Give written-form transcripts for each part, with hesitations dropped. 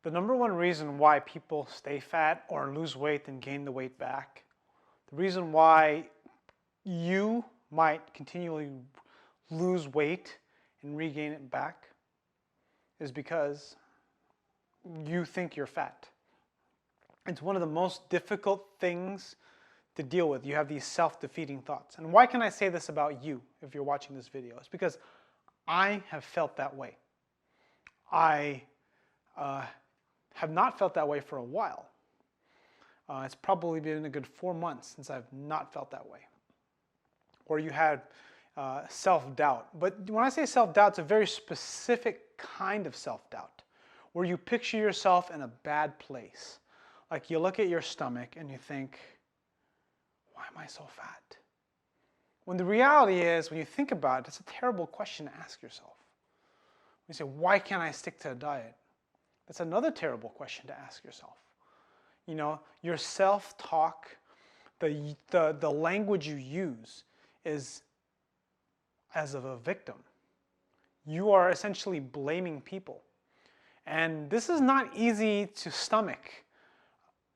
The number one reason why people stay fat or lose weight and gain the weight back, the reason why you might continually lose weight and regain it back is because you think you're fat. It's one of the most difficult things to deal with. You have these self-defeating thoughts. And why can I say this about you if you're watching this video? It's because I have felt that way. I have not felt that way for a while. It's probably been a good 4 months since I've not felt that way. Or you had self-doubt. But when I say self-doubt, it's a very specific kind of self-doubt, where you picture yourself in a bad place. Like you look at your stomach and you think, why am I so fat? When the reality is, when you think about it, it's a terrible question to ask yourself. You say, why can't I stick to a diet? That's another terrible question to ask yourself. You know, your self-talk, the language you use is as of a victim. You are essentially blaming people. And this is not easy to stomach.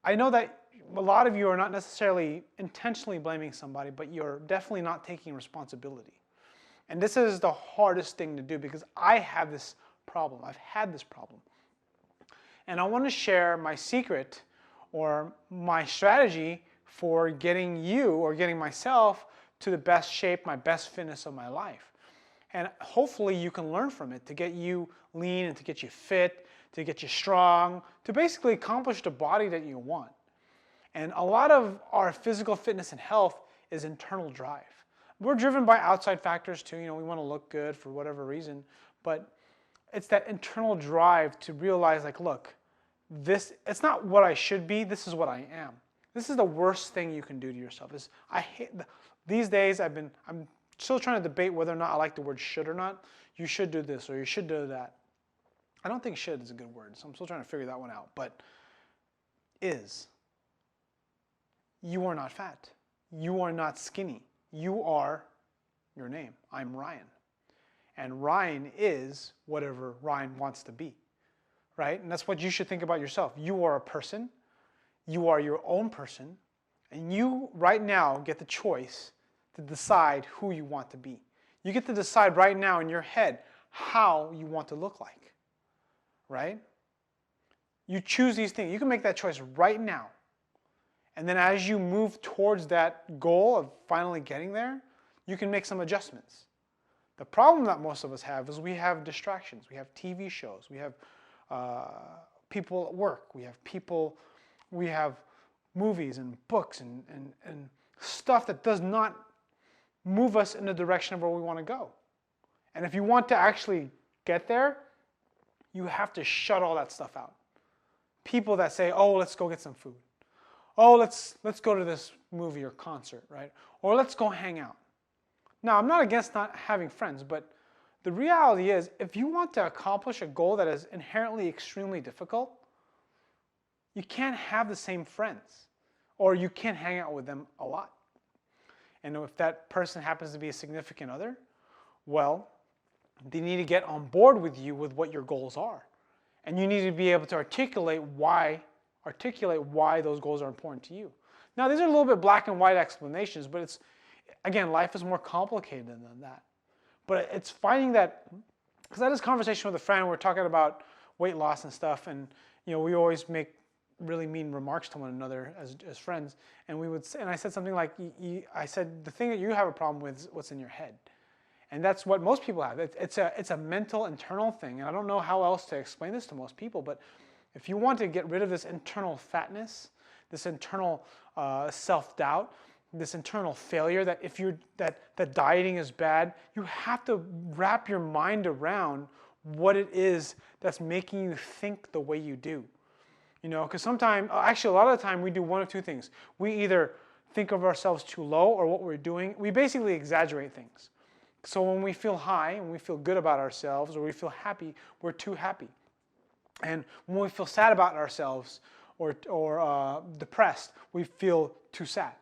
I know that a lot of you are not necessarily intentionally blaming somebody, but you're definitely not taking responsibility. And this is the hardest thing to do because I have this problem. I've had this problem. And I want to share my secret or my strategy for getting you or getting myself to the best shape, my best fitness of my life. And hopefully you can learn from it to get you lean and to get you fit, to get you strong, to basically accomplish the body that you want. And a lot of our physical fitness and health is internal drive. We're driven by outside factors too. You know, we want to look good for whatever reason, but it's that internal drive to realize, like, look, it's not what I should be, this is what I am. This is the worst thing you can do to yourself. These days I'm still trying to debate whether or not I like the word should or not. You should do this or you should do that. I don't think should is a good word, so I'm still trying to figure that one out. But you are not fat. You are not skinny. You are your name. I'm Ryan. And Ryan is whatever Ryan wants to be, right? And that's what you should think about yourself. You are a person. You are your own person. And you right now get the choice to decide who you want to be. You get to decide right now in your head how you want to look like, right? You choose these things. You can make that choice right now. And then as you move towards that goal of finally getting there, you can make some adjustments. The problem that most of us have is we have distractions. We have TV shows. We have people at work. We have movies and books and stuff that does not move us in the direction of where we want to go. And if you want to actually get there, you have to shut all that stuff out. People that say, oh, let's go get some food. Oh, let's go to this movie or concert, right? Or let's go hang out. Now, I'm not against not having friends, but the reality is, if you want to accomplish a goal that is inherently extremely difficult, you can't have the same friends, or you can't hang out with them a lot. And if that person happens to be a significant other, well, they need to get on board with you with what your goals are. And you need to be able to articulate why those goals are important to you. Now, these are a little bit black and white explanations, but it's, again, life is more complicated than that. But it's finding that, because I had this conversation with a friend, we're talking about weight loss and stuff, and you know, we always make really mean remarks to one another as friends, and I said something like, I said, the thing that you have a problem with is what's in your head. And that's what most people have. It's a mental, internal thing, and I don't know how else to explain this to most people, but if you want to get rid of this internal fatness, this internal self-doubt, this internal failure, that dieting is bad, you have to wrap your mind around what it is that's making you think the way you do. You know, because sometimes, actually a lot of the time we do one of two things. We either think of ourselves too low, or what we're doing, we basically exaggerate things. So when we feel high and we feel good about ourselves, or we feel happy, we're too happy. And when we feel sad about ourselves or depressed, we feel too sad.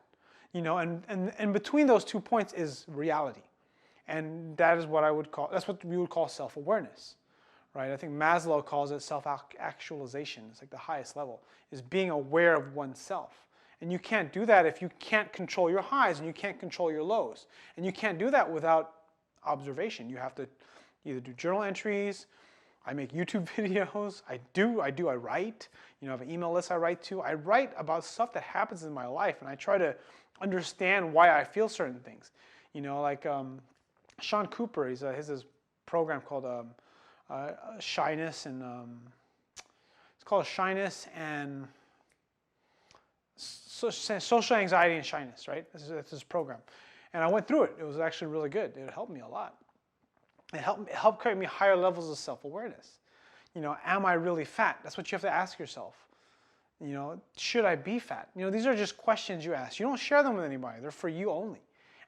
You know, and between those 2 points is reality. And that is what that's what we would call self-awareness, right? I think Maslow calls it self-actualization. It's like the highest level, is being aware of oneself. And you can't do that if you can't control your highs and you can't control your lows. And you can't do that without observation. You have to either do journal entries. I make YouTube videos. I write. You know, I have an email list I write to. I write about stuff that happens in my life, and I try to understand why I feel certain things. You know, like Sean Cooper, he has this program called Shyness and it's called Shyness and Social Anxiety and Shyness, right? That's his program. And I went through it. It was actually really good. It helped me a lot. It helped create me higher levels of self-awareness. You know, am I really fat? That's what you have to ask yourself. You know, should I be fat? You know, these are just questions you ask. You don't share them with anybody. They're for you only.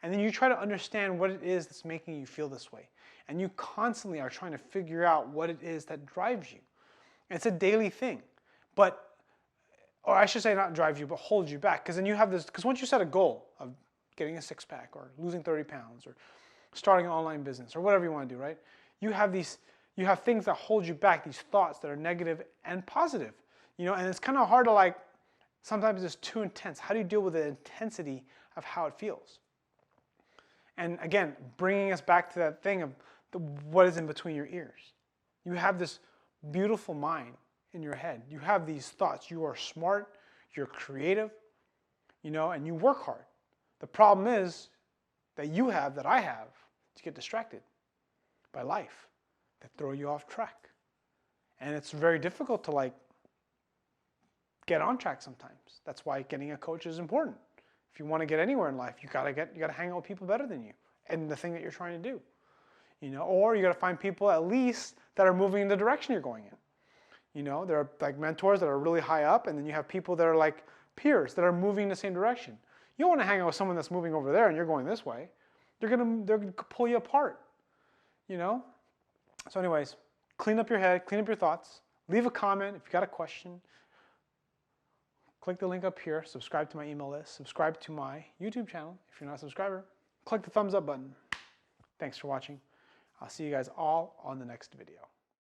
And then you try to understand what it is that's making you feel this way. And you constantly are trying to figure out what it is that drives you. And it's a daily thing. But, or I should say not drives you, but holds you back. Because then you have this, because once you set a goal of getting a six-pack or losing 30 pounds or starting an online business or whatever you want to do, right? You have things that hold you back, these thoughts that are negative and positive. You know, and it's kind of hard to like, sometimes it's too intense. How do you deal with the intensity of how it feels? And again, bringing us back to that thing of what is in between your ears. You have this beautiful mind in your head. You have these thoughts. You are smart, you're creative, you know, and you work hard. The problem is that I have, to get distracted by life, that throw you off track. And it's very difficult to like get on track sometimes. That's why getting a coach is important. If you want to get anywhere in life, you gotta hang out with people better than you and the thing that you're trying to do. You know, or you gotta find people at least that are moving in the direction you're going in. You know, there are like mentors that are really high up, and then you have people that are like peers that are moving in the same direction. You don't want to hang out with someone that's moving over there and you're going this way. They're gonna pull you apart. You know? So anyways, clean up your head, clean up your thoughts, leave a comment if you got a question. Click the link up here, subscribe to my email list, subscribe to my YouTube channel if you're not a subscriber. Click the thumbs up button. Thanks for watching. I'll see you guys all on the next video.